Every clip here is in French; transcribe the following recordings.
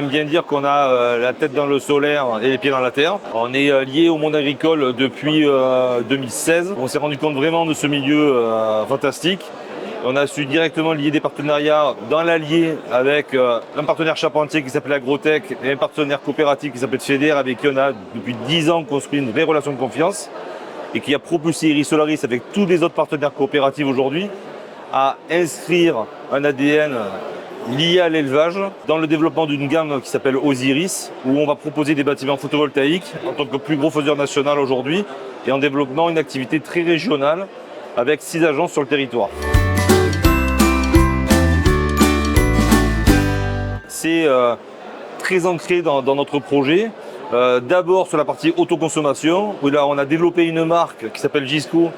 bien dire qu'on a la tête dans le solaire et les pieds dans la terre. On est lié au monde agricole depuis 2016. On s'est rendu compte vraiment de ce milieu fantastique. On a su directement lier des partenariats dans l'Allier avec un partenaire charpentier qui s'appelle Agrotech et un partenaire coopératif qui s'appelle FEDER, avec qui on a depuis 10 ans construit une vraie relation de confiance et qui a propulsé Iris Solaris avec tous les autres partenaires coopératifs aujourd'hui à inscrire un ADN lié à l'élevage dans le développement d'une gamme qui s'appelle Osiris, où on va proposer des bâtiments photovoltaïques en tant que plus gros faiseur national aujourd'hui et en développant une activité très régionale avec 6 agences sur le territoire. C'est très ancré dans notre projet. D'abord sur la partie autoconsommation, où là on a développé une marque qui s'appelle Gisco,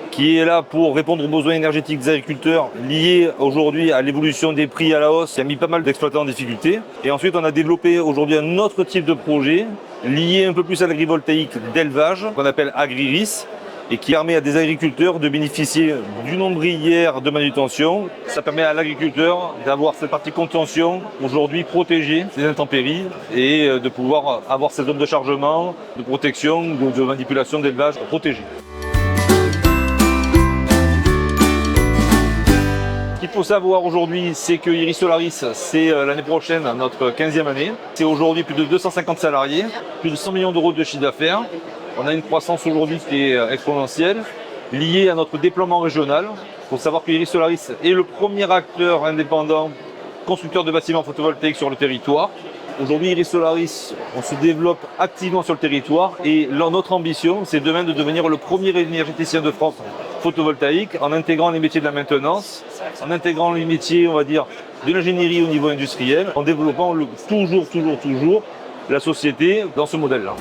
qui est là pour répondre aux besoins énergétiques des agriculteurs liés aujourd'hui à l'évolution des prix à la hausse, qui a mis pas mal d'exploitants en difficulté. Et ensuite on a développé aujourd'hui un autre type de projet lié un peu plus à l'agrivoltaïque d'élevage, qu'on appelle Agriris, et qui permet à des agriculteurs de bénéficier d'une ombrière de manutention. Ça permet à l'agriculteur d'avoir cette partie contention aujourd'hui protégée des intempéries et de pouvoir avoir cette zone de chargement, de protection, de manipulation d'élevage protégée. Ce qu'il faut savoir aujourd'hui, c'est que Iris Solaris, c'est l'année prochaine notre 15e année. C'est aujourd'hui plus de 250 salariés, plus de 100 millions d'euros de chiffre d'affaires. On a une croissance aujourd'hui qui est exponentielle, liée à notre déploiement régional. Il faut savoir que Iris Solaris est le premier acteur indépendant, constructeur de bâtiments photovoltaïques sur le territoire. Aujourd'hui, Iris Solaris, on se développe activement sur le territoire et notre ambition, c'est demain de devenir le premier énergéticien de France photovoltaïque en intégrant les métiers de la maintenance, en intégrant les métiers, on va dire, de l'ingénierie au niveau industriel, en développant toujours la société dans ce modèle-là.